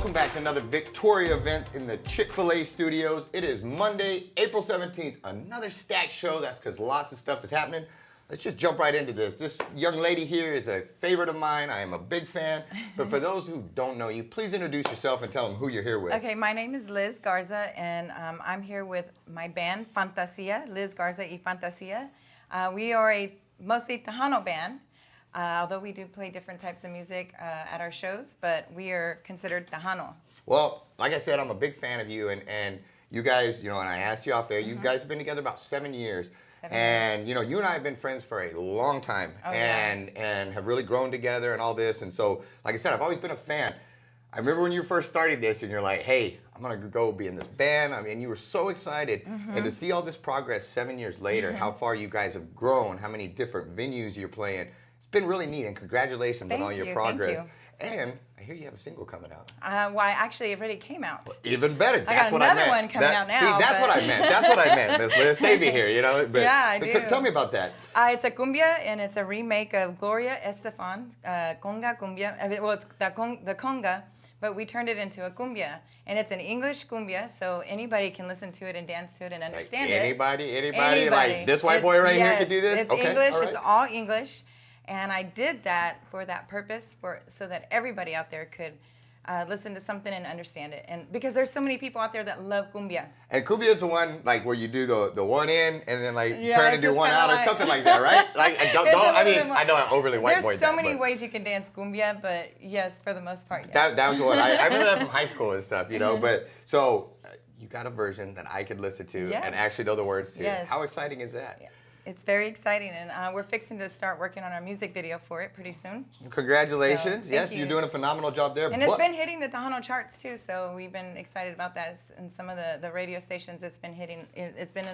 welcome back to another Victoria event in the Chick-fil-A studios. It is Monday, April 17th, another stacked show. That's because lots of stuff is happening. Let's just jump right into this. This young lady here is a favorite of mine. I am a big fan. But for those who don't know you, please introduce yourself and tell them who you're here with. Okay, my name is Lizz Garza, and I'm here with my band, Fantazzia, Lizz Garza y Fantazzia. We are a mostly Tejano band, although we do play different types of music at our shows, but we are considered Tejano. Well, like I said, I'm a big fan of you, and you guys, and I asked you off air, you guys have been together about 7 years. And, you and I have been friends for a long time and have really grown together and all this. And so, like I said, I've always been a fan. I remember when you first started this and you're like, hey, I'm going to go be in this band. I mean, you were so excited. And to see all this progress 7 years later, how far you guys have grown, how many different venues you're playing, it's been really neat. And congratulations on all your progress. Thank you. And I hear you have a single coming out. Well, actually, it already came out. Well, even better. That's what I meant. I got another one coming out now. See, that's what I meant. That's what I meant. Let's save you here, But, yeah, I do. Tell me about that. It's a cumbia, and it's a remake of Gloria Estefan, Conga Cumbia. Well, it's the conga, but we turned it into a cumbia. And it's an English cumbia, so anybody can listen to it and dance to it and understand it. Anybody? Like this white boy right here can do this? It's English. It's all English. And I did that for that purpose, so that everybody out there could listen to something and understand it. And because there's so many people out there that love cumbia. And cumbia is the one like where you do the one in and then turn and do one out or something like that, right? Like I know I overly white boyed that. There's so many ways you can dance cumbia, but yes, for the most part, yes. That was what I remember that from high school and stuff, But so you got a version that I could listen to and actually know the words to. Yes. How exciting is that? Yeah. It's very exciting, and we're fixing to start working on our music video for it pretty soon. Congratulations. So, yes, you're doing a phenomenal job there. And it's been hitting the Tejano charts, too, so we've been excited about that. In some of the radio stations, it's been in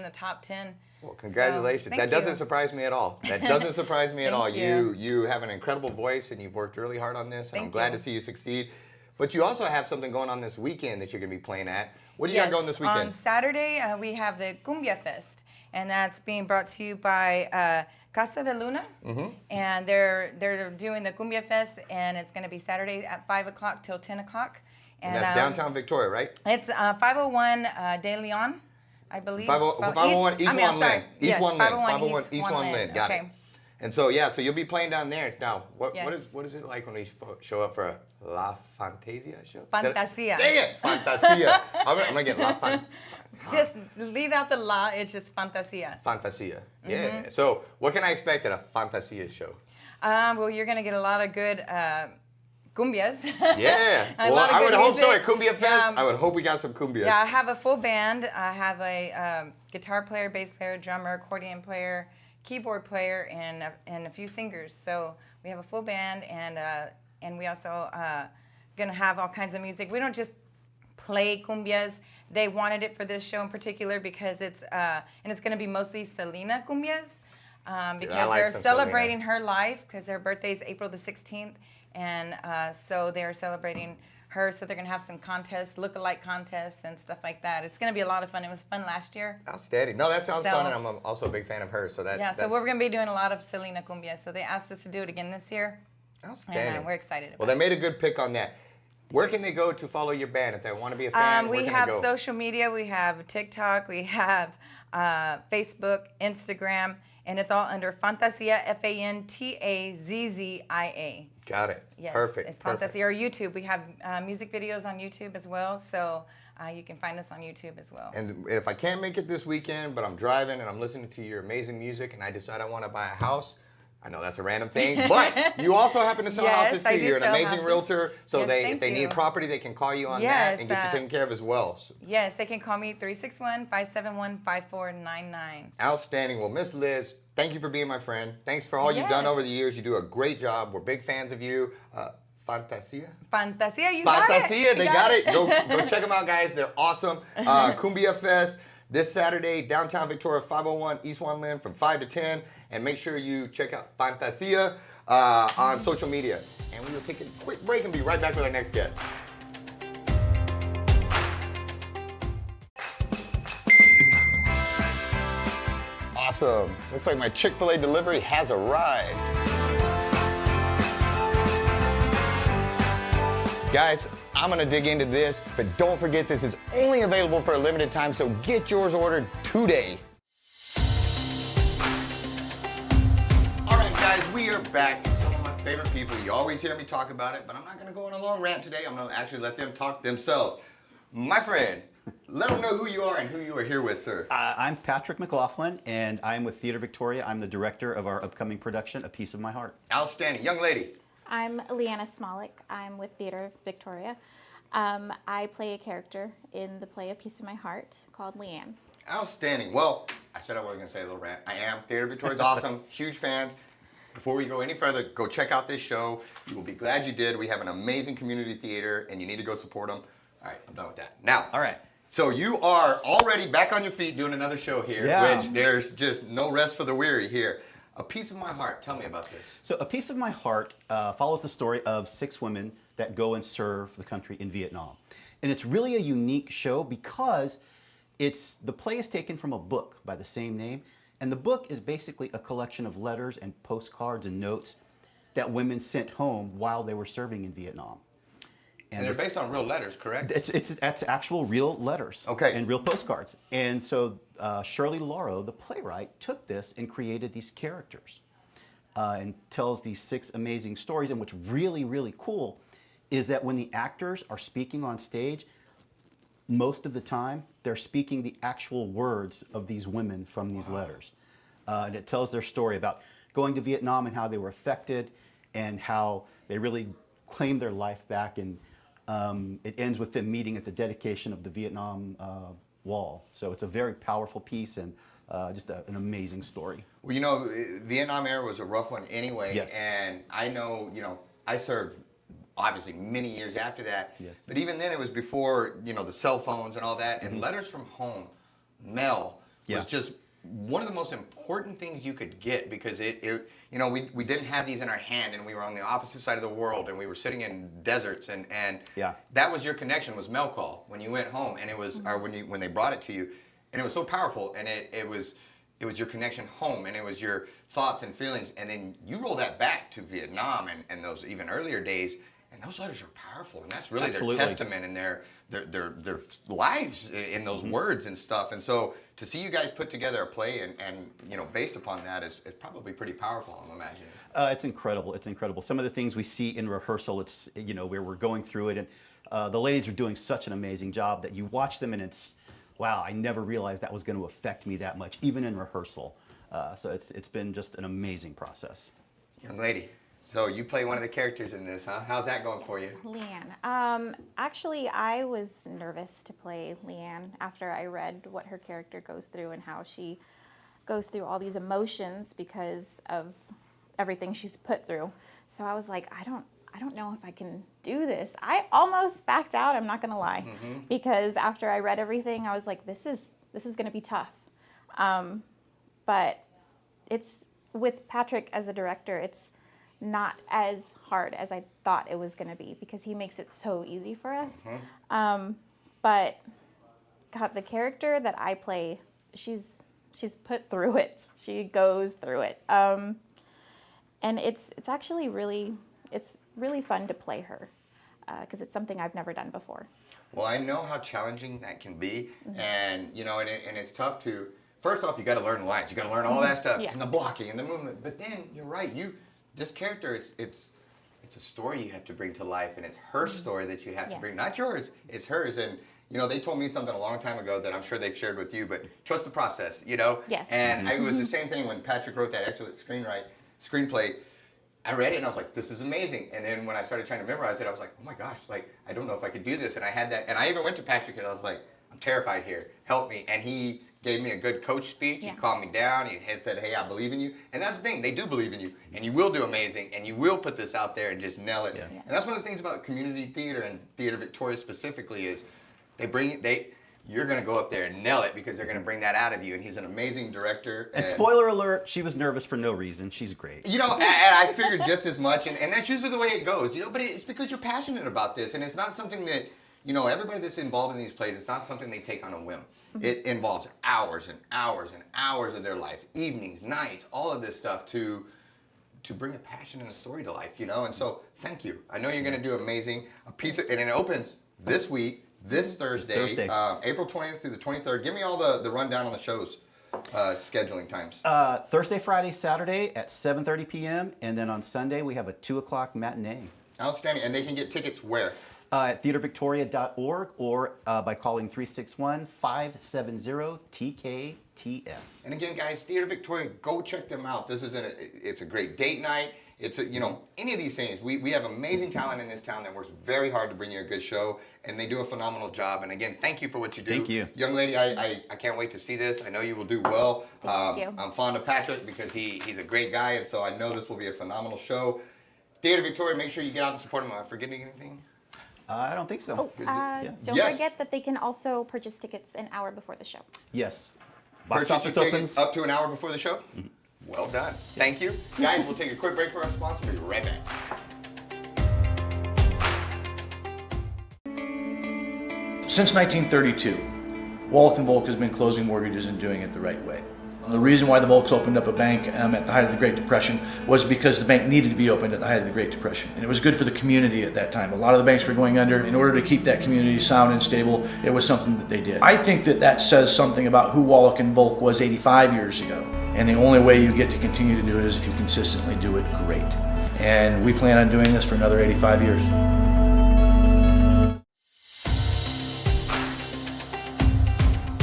the top 10. Well, congratulations. So, that doesn't surprise me at all. That doesn't surprise me at all. You. You have an incredible voice, and you've worked really hard on this, and Thank I'm glad you. to see you succeed. But you also have something going on this weekend that you're going to be playing at. What do you got going this weekend? On Saturday, we have the Cumbia Fest. And that's being brought to you by Casa De Luna. And they're doing the Cumbia Fest, and it's going to be Saturday at 5 o'clock till 10 o'clock. And that's downtown Victoria, right? It's 501 De Leon, I believe. 501 East Juan Linn. Yes, 501 East Juan Linn. Got okay. it. And so, so you'll be playing down there. Now, what is it like when we show up for a La Fantazzia show? Fantazzia. Dang it, Fantazzia. I'm going to get La Fantazzia. Just leave out the la, it's just Fantazzia. Fantazzia. Yeah. So what can I expect at a Fantazzia show? Well, you're going to get a lot of good cumbias. Yeah. Well, I would hope so at Cumbia Fest. I would hope we got some cumbias. Yeah, I have a full band. I have a guitar player, bass player, drummer, accordion player, keyboard player, and a few singers. So we have a full band, and we also going to have all kinds of music. We don't just play cumbias. They wanted it for this show in particular because it's going to be mostly Selena cumbias because they're celebrating her life because her birthday is April the 16th, and so they're celebrating her. So they're going to have some contests, look-alike contests and stuff like that. It's going to be a lot of fun. It was fun last year. Outstanding. No, that sounds fun, and I'm also a big fan of her. So so we're going to be doing a lot of Selena cumbias. So they asked us to do it again this year. Outstanding. And we're excited about Well, they made a good pick on that. Where can they go to follow your band if they want to be a fan? We have social media. We have TikTok. We have Facebook, Instagram, and it's all under Fantazzia, Fantazzia. Got it. Yes, Perfect. It's Fantazzia. Or YouTube. We have music videos on YouTube as well, so you can find us on YouTube as well. And if I can't make it this weekend, but I'm driving and I'm listening to your amazing music, and I decide I want to buy a house. I know that's a random thing, but you also happen to sell houses too. You're an amazing realtor, so if they need property, they can call you on that and get you taken care of as well. So. Yes, they can call me 361-571-5499. Outstanding. Well, Miss Lizz, thank you for being my friend. Thanks for all you've done over the years. You do a great job. We're big fans of you. Fantazzia? Fantazzia, you got it. Fantazzia, they got it. Go check them out, guys. They're awesome. Cumbia Fest this Saturday, downtown Victoria, 501 East Juan Linn from 5 to 10. And make sure you check out Fantazzia on social media. And we will take a quick break and be right back with our next guest. Awesome. Looks like my Chick-fil-A delivery has arrived. Guys, I'm gonna dig into this, but don't forget this is only available for a limited time, so get yours ordered today. All right, guys, we are back. Some of my favorite people. You always hear me talk about it, but I'm not gonna go on a long rant today. I'm gonna actually let them talk themselves. My friend, let them know who you are and who you are here with, sir. I'm Patrick McLaughlin, and I'm with Theater Victoria. I'm the director of our upcoming production, A Piece of My Heart. Outstanding. Young lady. I'm Leanna Smolik. I'm with Theater Victoria. I play a character in the play A Piece of My Heart called Leanne. Outstanding. Well, I said I wasn't gonna say a little rant. I am. Theater Victoria's awesome. Huge fan. Before we go any further, go check out this show. You will be glad you did. We have an amazing community theater, and you need to go support them. All right, I'm done with that. Now, All right. So you are already back on your feet doing another show here, Yeah. which there's just no rest for the weary here. A Piece of My Heart. Tell me about this. So A Piece of My Heart follows the story of 6 women that go and serve the country in Vietnam. And it's really a unique show because the play is taken from a book by the same name. And the book is basically a collection of letters and postcards and notes that women sent home while they were serving in Vietnam. And they're based on real letters, correct? It's actual real letters. Okay. And real postcards. And so Shirley Lauro, the playwright, took this and created these characters and tells these 6 amazing stories. And what's really, really cool is that when the actors are speaking on stage, most of the time, they're speaking the actual words of these women from these letters. And it tells their story about going to Vietnam and how they were affected and how they really claimed their life back. And it ends with them meeting at the dedication of the Vietnam Wall. So it's a very powerful piece and just an amazing story. Well, you know, Vietnam era was a rough one anyway. Yes. And I know, you know, I served obviously many years after that. Yes. But even then it was before, you know, the cell phones and all that. And letters from home, mail, was just one of the most important things you could get because you know, we didn't have these in our hand and we were on the opposite side of the world and we were sitting in deserts and that was your connection, was mail call when you went home, and it was or when they brought it to you, and it was so powerful, and it was your connection home, and it was your thoughts and feelings, and then you roll that back to Vietnam and those even earlier days, and those letters are powerful, and that's really Absolutely. their testament and their lives in those words and stuff. And so to see you guys put together a play and you know, based upon that is probably pretty powerful, I'm imagining. It's incredible. It's incredible. Some of the things we see in rehearsal, it's, you know, where we're going through it, and the ladies are doing such an amazing job that you watch them and it's, wow, I never realized that was going to affect me that much, even in rehearsal. So it's been just an amazing process. Young lady, so you play one of the characters in this, huh? How's that going for you? Leanne. Actually, I was nervous to play Leanne after I read what her character goes through and how she goes through all these emotions because of everything she's put through. So I was like, I don't know if I can do this. I almost backed out, I'm not gonna lie. Because after I read everything, I was like, this is gonna be tough. But it's, with Patrick as a director, it's not as hard as I thought it was gonna be because he makes it so easy for us. But God, the character that I play, she's put through it. She goes through it. And it's actually really fun to play her because it's something I've never done before. Well, I know how challenging that can be, and you know, and it's tough to. First off, you got to learn lines. You got to learn all that stuff, and the blocking and the movement. But then you're right. This character it's a story you have to bring to life, and it's her story that you have to bring, not yours. It's hers. And you know, they told me something a long time ago that I'm sure they've shared with you. But trust the process. You know. Yes. And it was the same thing when Patrick wrote that excellent screenplay. I read it and I was like, this is amazing. And then when I started trying to memorize it, I was like, oh my gosh, like, I don't know if I could do this. And I had that, and I even went to Patrick and I was like, I'm terrified here, help me. And he gave me a good coach speech. He calmed me down. He had said, hey, I believe in you. And that's the thing, they do believe in you. And you will do amazing. And you will put this out there and just nail it. And that's one of the things about community theater and Theater Victoria specifically is you're going to go up there and nail it because they're going to bring that out of you. And he's an amazing director. And spoiler alert, she was nervous for no reason. She's great. You know, and I figured just as much. And that's usually the way it goes, you know, but it's because you're passionate about this. And it's not something that, you know, everybody that's involved in these plays, it's not something they take on a whim. It involves hours and hours and hours of their life, evenings, nights, all of this stuff to to bring a passion and a story to life, you know. And so, thank you. I know you're going to do amazing. And it opens this week, this Thursday. April 20th through the 23rd. Give me all the rundown on the shows, scheduling times. Thursday, Friday, Saturday at 7:30 p.m. And then on Sunday, we have a 2 o'clock matinee. Outstanding. And they can get tickets where? At theatervictoria.org or by calling 361-570-TKTS. And again, guys, Theater Victoria, go check them out. It's a great date night. It's any of these things. We have amazing talent in this town that works very hard to bring you a good show, and they do a phenomenal job. And again, thank you for what you do. Thank you. Young lady, I can't wait to see this. I know you will do well. Thank you. I'm fond of Patrick because he's a great guy, and so I know this will be a phenomenal show. Theater Victoria, make sure you get out and support them. Am I forgetting anything? I don't think so. Don't Yes. forget that they can also purchase tickets an hour before the show. Yes. Box Purchase office your opens. tickets up to an hour before the show? Mm-hmm. Well done. Thank you. Guys, we'll take a quick break for our sponsor. We'll be right back. Since 1932, Wallach & Volk has been closing mortgages and doing it the right way. The reason why the Volks opened up a bank at the height of the Great Depression was because the bank needed to be opened at the height of the Great Depression. And it was good for the community at that time. A lot of the banks were going under. In order to keep that community sound and stable, it was something that they did. I think that says something about who Wallach & Volk was 85 years ago. And the only way you get to continue to do it is if you consistently do it great. And we plan on doing this for another 85 years.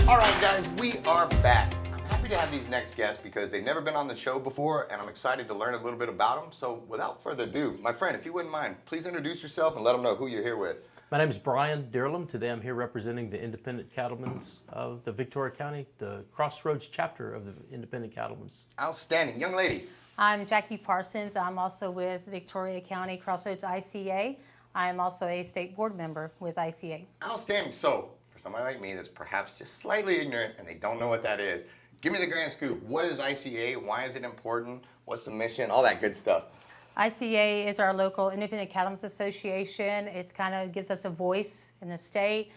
All right, guys, we are back. I'm happy to have these next guests because they've never been on the show before, and I'm excited to learn a little bit about them. So without further ado, my friend, if you wouldn't mind, please introduce yourself and let them know who you're here with. My name is Bryan Dierlam. Today I'm here representing the Independent Cattlemen of the Victoria County, the Crossroads chapter of the Independent Cattlemen. Outstanding. Young lady. I'm Jackie Parsons. I'm also with Victoria County Crossroads ICA. I am also a state board member with ICA. Outstanding. So, for somebody like me that's perhaps just slightly ignorant and they don't know what that is, give me the grand scoop. What is ICA? Why is it important? What's the mission? All that good stuff. ICA is our local Independent Cattlemen's Association. It kind of gives us a voice in the state.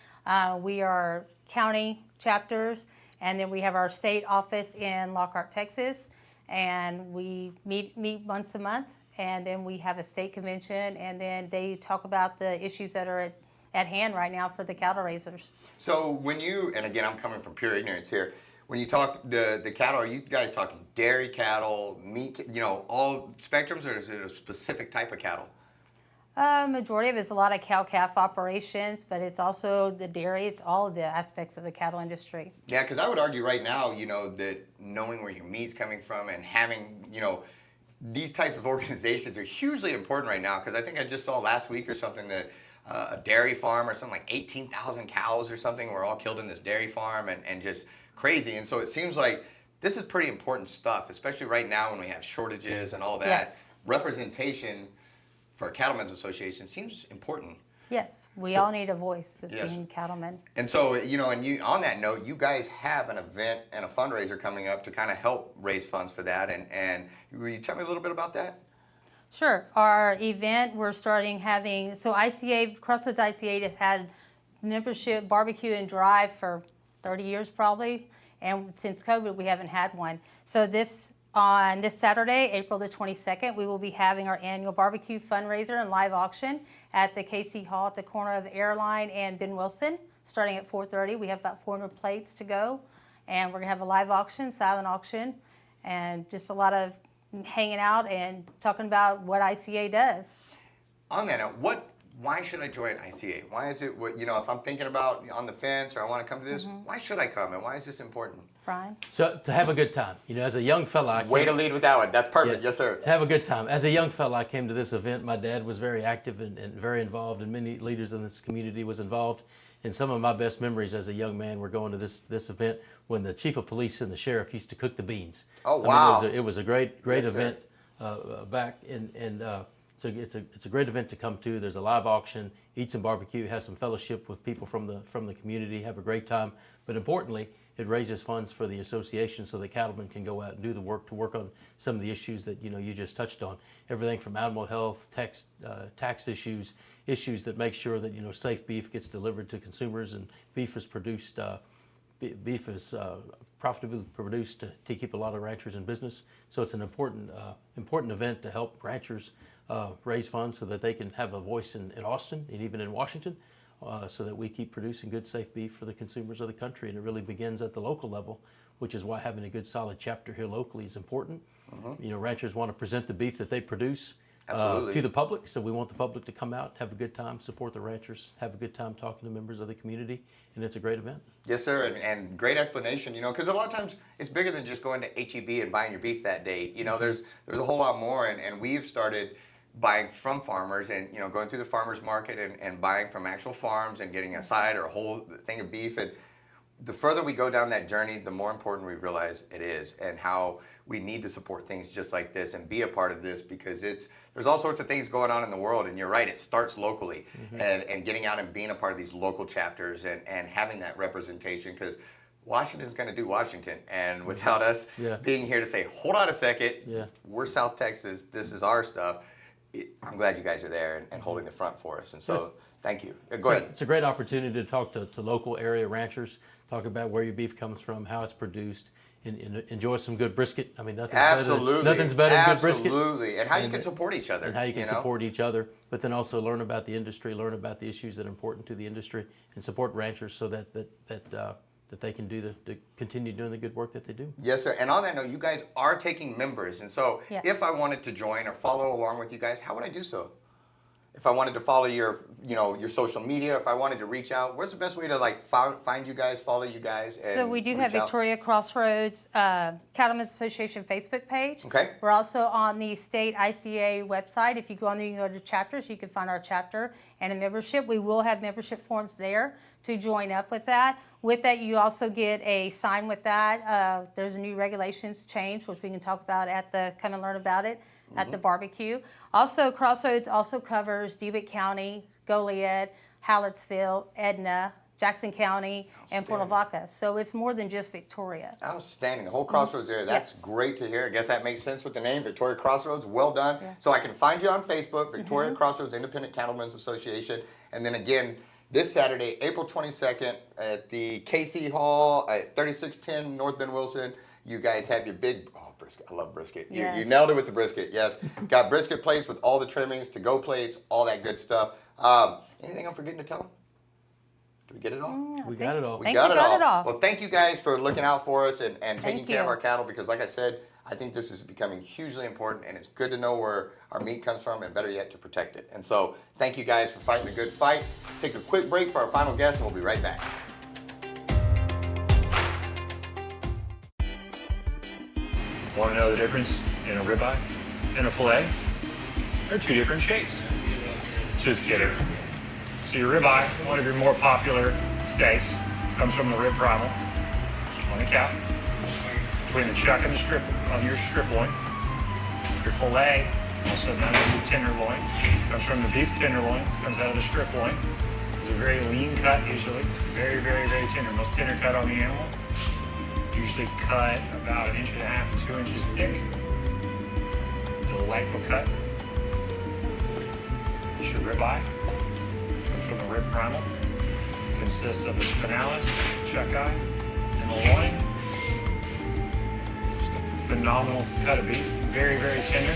We are county chapters, and then we have our state office in Lockhart, Texas, and we meet once a month, and then we have a state convention, and then they talk about the issues that are at hand right now for the cattle raisers. So when you, and again, I'm coming from pure ignorance here, when you talk the cattle, are you guys talking dairy cattle, meat, all spectrums, or is it a specific type of cattle? Majority of it's a lot of cow-calf operations, but it's also the dairy. It's all of the aspects of the cattle industry. Yeah, because I would argue right now, that knowing where your meat's coming from and having, these types of organizations are hugely important right now. Because I think I just saw last week or something that a dairy farm or something like 18,000 cows or something were all killed in this dairy farm and just crazy. And so it seems like this is pretty important stuff, especially right now when we have shortages and all that. Yes. Representation for a cattlemen's association seems important. Yes, we all need a voice as Yes. being cattlemen. And so, and you, on that note, you guys have an event and a fundraiser coming up to kind of help raise funds for that. And will you tell me a little bit about that? Sure. Our event, we're starting having, so ICA, Crossroads ICA has had membership, barbecue, and drive for 30 years probably. And since COVID, we haven't had one. So on this Saturday, April the 22nd, we will be having our annual barbecue fundraiser and live auction at the KC Hall at the corner of Airline and Ben Wilson, starting at 4:30. We have about 400 plates to go. And we're going to have a live auction, silent auction, and just a lot of hanging out and talking about what ICA does. On that note, why should I join ICA? Why is it, if I'm thinking about on the fence or I want to come to this, why should I come and why is this important? Bryan? So to have a good time, as a young fella, Way to lead with that one. That's perfect. Yes, sir. To have a good time. As a young fella, I came to this event. My dad was very active and very involved, and many leaders in this community was involved. And some of my best memories as a young man were going to this event when the chief of police and the sheriff used to cook the beans. Oh, wow. It was a great Yes, event back so it's a great event to come to. There's a live auction, eat some barbecue, have some fellowship with people from the community, have a great time. But importantly, it raises funds for the association so that cattlemen can go out and do the work to work on some of the issues that you just touched on. Everything from animal health, tax issues that make sure that safe beef gets delivered to consumers and beef is produced beef is profitably produced to keep a lot of ranchers in business. So it's an important event to help ranchers raise funds so that they can have a voice in Austin and even in Washington, so that we keep producing good, safe beef for the consumers of the country. And it really begins at the local level, which is why having a good, solid chapter here locally is important. You know, ranchers want to present the beef that they produce to the public, so we want the public to come out, have a good time, support the ranchers, have a good time talking to members of the community, and it's a great event. Yes, sir, and great explanation, you know, because a lot of times it's bigger than just going to HEB and buying your beef that day. You know, there's a whole lot more, and we've started buying from farmers and, you know, going through the farmers market and buying from actual farms and getting a side or a whole thing of beef. And the further we go down that journey, the more important we realize it is, and how we need to support things just like this and be a part of this, because there's all sorts of things going on in the world, and you're right, it starts locally. And getting out and being a part of these local chapters and having that representation, because Washington's going to do Washington, and without us being here to say, hold on a second, we're South Texas, this is our stuff. I'm glad you guys are there and holding the front for us, and so thank you. Go ahead. It's a great opportunity to talk to local area ranchers, talk about where your beef comes from, how it's produced, and enjoy some good brisket. I mean, nothing's better than good brisket. Absolutely, and how you can support each other. And how you can support each other, but then also learn about the industry, learn about the issues that are important to the industry, and support ranchers so that they can continue doing the good work that they do. Yes, sir. And on that note, you guys are taking members, and so Yes. if I wanted to join or follow along with you guys, how would I do so? If I wanted to follow your social media, if I wanted to reach out, where's the best way to find you guys, follow you guys? And So we do have reach out? Victoria-Crossroads Cattlemen Association Facebook page. Okay. We're also on the state ICA website. If you go on there, you can go to chapters, you can find our chapter and a membership. We will have membership forms there to join up with that. With that, you also get a sign with that. There's new regulations change, which we can talk about come and learn about it at the barbecue. Also, Crossroads also covers DeWitt County, Goliad, Hallettsville, Edna, Jackson County, and Puerto Vaca. So it's more than just Victoria. Outstanding. The whole Crossroads area. That's Yes. great to hear. I guess that makes sense with the name, Victoria-Crossroads. Well done. Yes. So I can find you on Facebook, Victoria-Crossroads Independent Cattlemen's Association. And then again, this Saturday, April 22nd, at the KC Hall at 3610 North Bend Wilson, you guys have your big, brisket. I love brisket. Yes. You nailed it with the brisket, yes. Got brisket plates with all the trimmings, to-go plates, all that good stuff. Anything I'm forgetting to tell them? Did we get it all? We got it all. Think we got it all. Well, thank you guys for looking out for us and taking Thank care of you. our cattle, because like I said, I think this is becoming hugely important, and it's good to know where our meat comes from, and better yet, to protect it. And so thank you guys for fighting a good fight. Take a quick break for our final guest, and we'll be right back. Want to know the difference in a ribeye and a fillet? They're two different shapes. Just kidding. So your ribeye, one of your more popular steaks, comes from the rib primal on the calf, between the chuck and the strip on your strip loin. Your fillet, also known as the tenderloin, comes from the beef tenderloin, comes out of the strip loin. It's a very lean cut usually, very, very, very tender. Most tender cut on the animal. Usually cut about 1.5 to 2 inches thick. Delightful cut. It's your ribeye. Comes from the rib primal. Consists of the spinalis, chuck eye, and the loin. Just a phenomenal cut of beef. Very, very tender.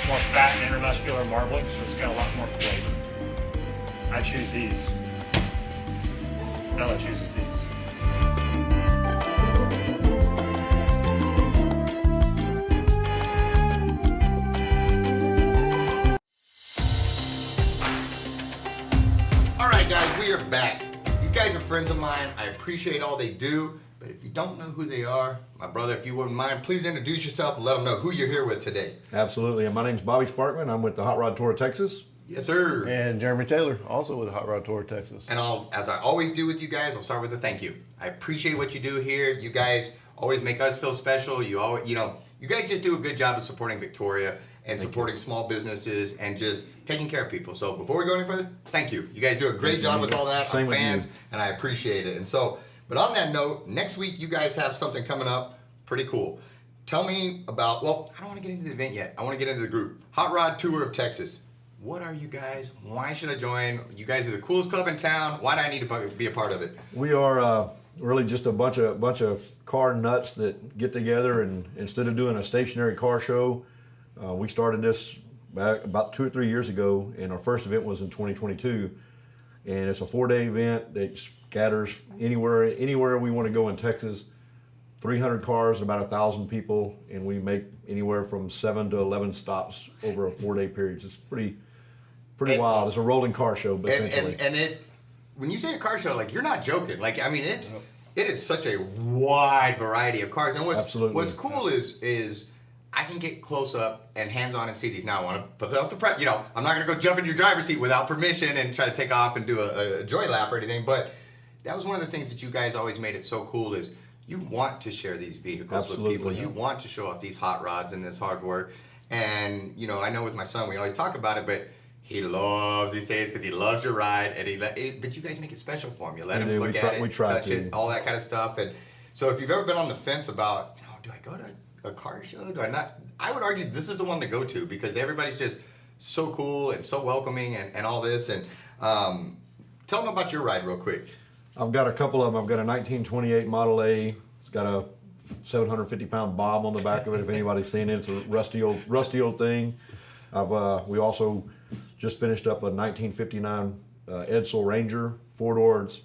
More fat and intermuscular marbling, so it's got a lot more flavor. I choose these. Bella chooses these. All right, guys, we are back. These guys are friends of mine. I appreciate all they do. But if you don't know who they are, my brother, if you wouldn't mind, please introduce yourself and let them know who you're here with today. Absolutely. And my name's Bobby Sparkman. I'm with the Hot Rod Tour of Texas. Yes, sir. And Jeremy Taylor, also with the Hot Rod Tour of Texas. And as I always do with you guys, I'll start with a thank you. I appreciate what you do here. You guys always make us feel special. You guys just do a good job of supporting Victoria and supporting small businesses and just taking care of people. So before we go any further, thank you. You guys do a great job with all that. Same I'm with fans, you. and I appreciate it. And so, but on that note, next week you guys have something coming up pretty cool. Tell me about, well, I don't want to get into the event yet. I want to get into the group. Hot Rod Tour of Texas. What are you guys? Why should I join? You guys are the coolest club in town. Why do I need to be a part of it? We are really just a bunch of car nuts that get together, and instead of doing a stationary car show, we started this back about 2 or 3 years ago, and our first event was in 2022. And it's a 4-day event that scatters anywhere we want to go in Texas. 300 cars and about 1,000 people, and we make anywhere from 7 to 11 stops over a 4-day period. It's pretty wild. It's a rolling car show, essentially. And it, when you say a car show, like, you're not joking. Like, I mean, it is such a wide variety of cars. And what's cool is I can get close up and hands on and see these. Now I want to put up the prep. You know, I'm not going to go jump in your driver's seat without permission and try to take off and do a joy lap or anything. But that was one of the things that you guys always made it so cool is you want to share these vehicles with people. You want to show off these hot rods and this hard work. And, you know, I know with my son, we always talk about it, but he loves these days because he loves your ride. And but you guys make it special for him. You let him look at it, touch it, all that kind of stuff. And so if you've ever been on the fence about, you know, do I go to a car show? Do I not? I would argue this is the one to go to because everybody's just so cool and so welcoming and all this. And tell them about your ride real quick. I've got a couple of them. I've got a 1928 Model A. It's got a 750-pound bomb on the back of it. If anybody's seen it, it's a rusty old thing. We also just finished up a 1959 Edsel Ranger 4-door. It's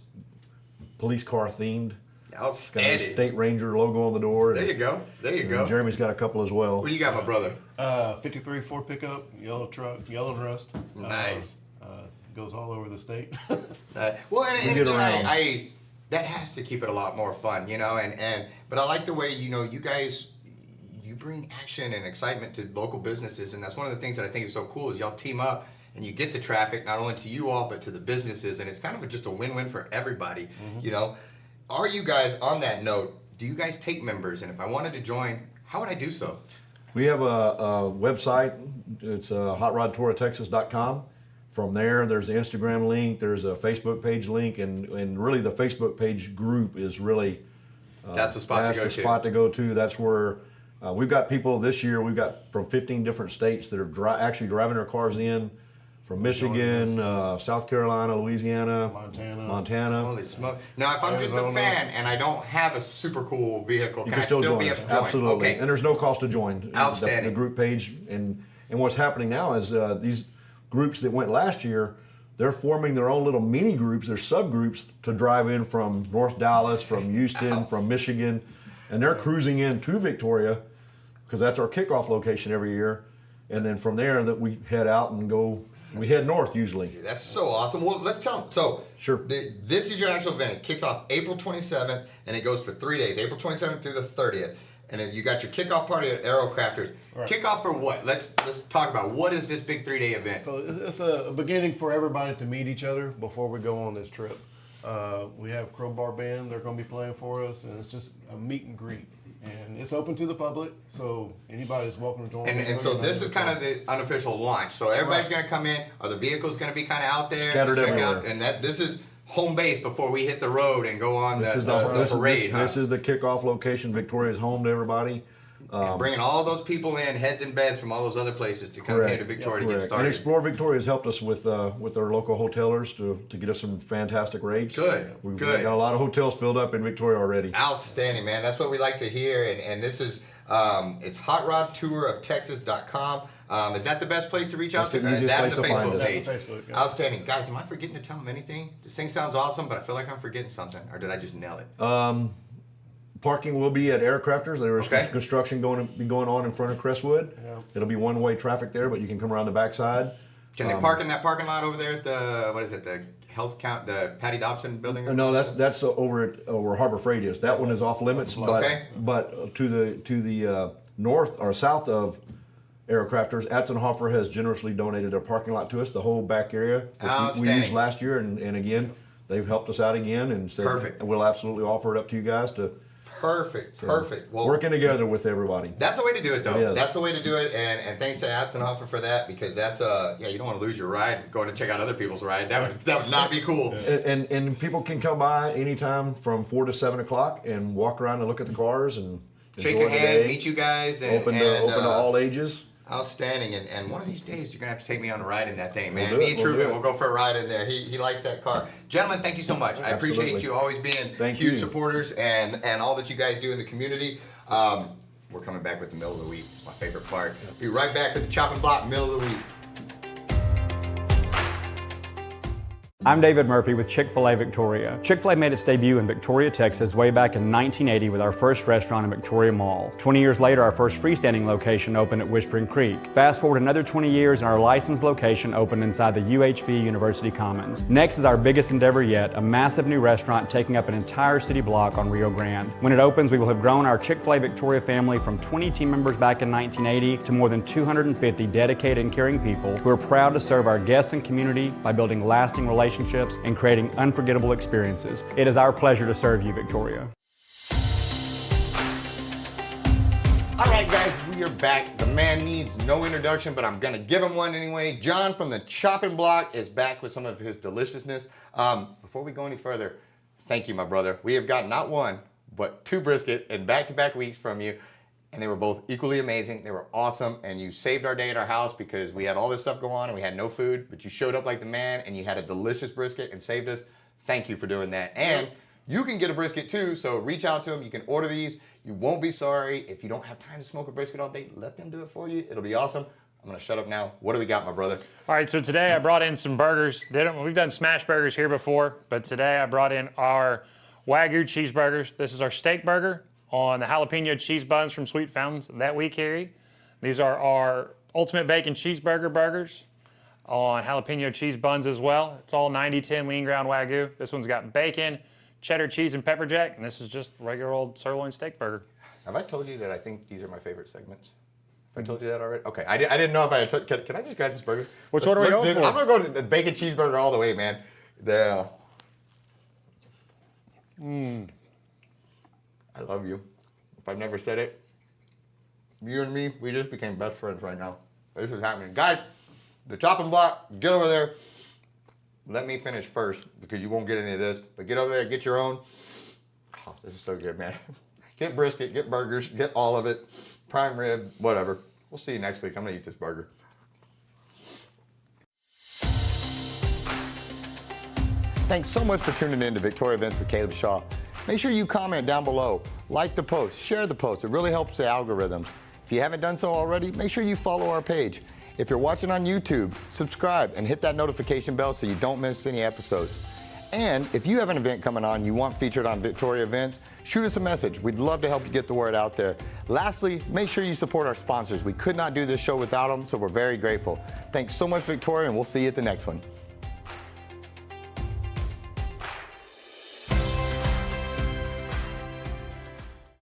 police car themed. Outstanding. Got a State Ranger logo on the door. There you go. There you go. Jeremy's got a couple as well. What do you got, my brother? 53 Ford pickup, yellow truck, yellow rust. Nice. Goes all over the state. Well, and again, I that has to keep it a lot more fun, you know. But I like the way, you know, you guys, you bring action and excitement to local businesses, and that's one of the things that I think is so cool is y'all team up and you get the traffic not only to you all but to the businesses, and it's kind of just a win-win for everybody, you know. Are you guys, on that note, do you guys take members? And if I wanted to join, how would I do so? We have a website. It's hotrodtouroftexas.com. From there, there's the Instagram link, there's a Facebook page link, and really the Facebook page group is really that's the spot to go to. That's where we've got people this year. We've got from 15 different states that are actually driving their cars in, from Michigan, South Carolina, Louisiana, Montana. Holy smoke! Now, if I'm just a fan and I don't have a super cool vehicle, can I still be able to join? Absolutely, okay. And there's no cost to join. Outstanding. The group page, and what's happening now is these groups that went last year, they're forming their own little mini groups, their subgroups to drive in from North Dallas, from Houston, from Michigan, and they're cruising in to Victoria because that's our kickoff location every year. And then from there that we head out and go, we head north usually. That's so awesome. Well, let's tell them. So sure. This is your actual event. It kicks off April 27th and it goes for 3 days, April 27th through the 30th. And then you got your kickoff party at Aerocrafters. Right. Kickoff for what? Let's talk about what is this big 3-day event. So it's a beginning for everybody to meet each other before we go on this trip. We have Crowbar Band. They're going to be playing for us, and it's just a meet and greet. And it's open to the public, so anybody's welcome to join. And so this is kind of the unofficial launch. So everybody's going to come in. Are the vehicles going to be kind of out there scattered to check everywhere. out? And this is home base before we hit the road and go on the parade. This is the kickoff location. Victoria's home to everybody. And bringing all those people in, heads and beds from all those other places to come here to Victoria to get started. And Explore Victoria has helped us with our local hotelers to get us some fantastic rates. We've got a lot of hotels filled up in Victoria already. Outstanding, man. That's what we like to hear. And this is, it's hotrodtouroftexas.com. Is that the best place to reach out to? That's the easiest place to find us. Page. Outstanding. Guys, am I forgetting to tell them anything? This thing sounds awesome, but I feel like I'm forgetting something. Or did I just nail it? Parking will be at Aircrafters. There is construction going on in front of Crestwood. Yeah. It'll be one-way traffic there, but you can come around the backside. Can they park in that parking lot over there at the, what is it, the health count, the Patty Dobson building? No, that's over where Harbor Freight is. That one is off limits, but to the north or south of Aircrafters, Atzenhofer has generously donated a parking lot to us, the whole back area that we used last year, and again, they've helped us out again and said we'll absolutely offer it up to you guys to. Perfect. Well, working together with everybody. That's the way to do it, though. That's the way to do it, and thanks to Atzenhofer for that, because that's you don't want to lose your ride going to check out other people's ride. That would not be cool. And people can come by anytime from 4 to 7 o'clock and walk around and look at the cars and shake your hand, meet you guys, and open to all ages. Outstanding, and one of these days you're gonna have to take me on a ride in that thing, man. We'll do Me it, and we'll Truman do it. will go for a ride in there. He likes that car. Gentlemen, thank you so much. I appreciate Absolutely. you always being Thank huge you. supporters and all that you guys do in the community. We're coming back with the middle of the week. It's my favorite part. Be right back with the chopping block middle of the week. I'm David Murphy with Chick-fil-A Victoria. Chick-fil-A made its debut in Victoria, Texas way back in 1980 with our first restaurant in Victoria Mall. 20 years later, our first freestanding location opened at Whispering Creek. Fast forward another 20 years and our licensed location opened inside the UHV University Commons. Next is our biggest endeavor yet, a massive new restaurant taking up an entire city block on Rio Grande. When it opens, we will have grown our Chick-fil-A Victoria family from 20 team members back in 1980 to more than 250 dedicated and caring people who are proud to serve our guests and community by building lasting relationships and creating unforgettable experiences. It is our pleasure to serve you, Victoria. All right, guys, we are back. The man needs no introduction, but I'm gonna give him one anyway. John from the chopping block is back with some of his deliciousness. Before we go any further, thank you, my brother. We have got not one, but 2 brisket in back-to-back weeks from you. And they were both equally amazing. They were awesome, and you saved our day at our house because we had all this stuff go on and we had no food, but you showed up like the man and you had a delicious brisket and saved us. Thank you for doing that. And you can get a brisket too, so reach out to them. You can order these. You won't be sorry. If you don't have time to smoke a brisket all day, let them do it for you. It'll be awesome. I'm gonna shut up now. What do we got, my brother? All right, so today I brought in some burgers. We've done smash burgers here before, but today I brought in our Wagyu cheeseburgers. This is our steak burger on the jalapeno cheese buns from Sweet Fountains that we carry. These are our ultimate bacon cheeseburger burgers on jalapeno cheese buns as well. It's all 90-10 lean ground Wagyu. This one's got bacon, cheddar cheese, and pepper jack, and this is just regular old sirloin steak burger. Have I told you that I think these are my favorite segments? Have I told you that already? Okay, I didn't know if I had can I just grab this burger? Which order are we going for? I'm gonna go to the bacon cheeseburger all the way, man. There. I love you. If I've never said it, you and me, we just became best friends right now. This is happening. Guys, the chopping block, get over there. Let me finish first because you won't get any of this. But get over there, get your own. Oh, this is so good, man. Get brisket, get burgers, get all of it. Prime rib, whatever. We'll see you next week. I'm gonna eat this burger. Thanks so much for tuning in to Victoria Events with Caleb Shaw. Make sure you comment down below, like the post, share the post. It really helps the algorithms. If you haven't done so already, make sure you follow our page. If you're watching on YouTube, subscribe and hit that notification bell so you don't miss any episodes. And if you have an event coming on you want featured on Victoria Events, shoot us a message. We'd love to help you get the word out there. Lastly, make sure you support our sponsors. We could not do this show without them, so we're very grateful. Thanks so much, Victoria, and we'll see you at the next one.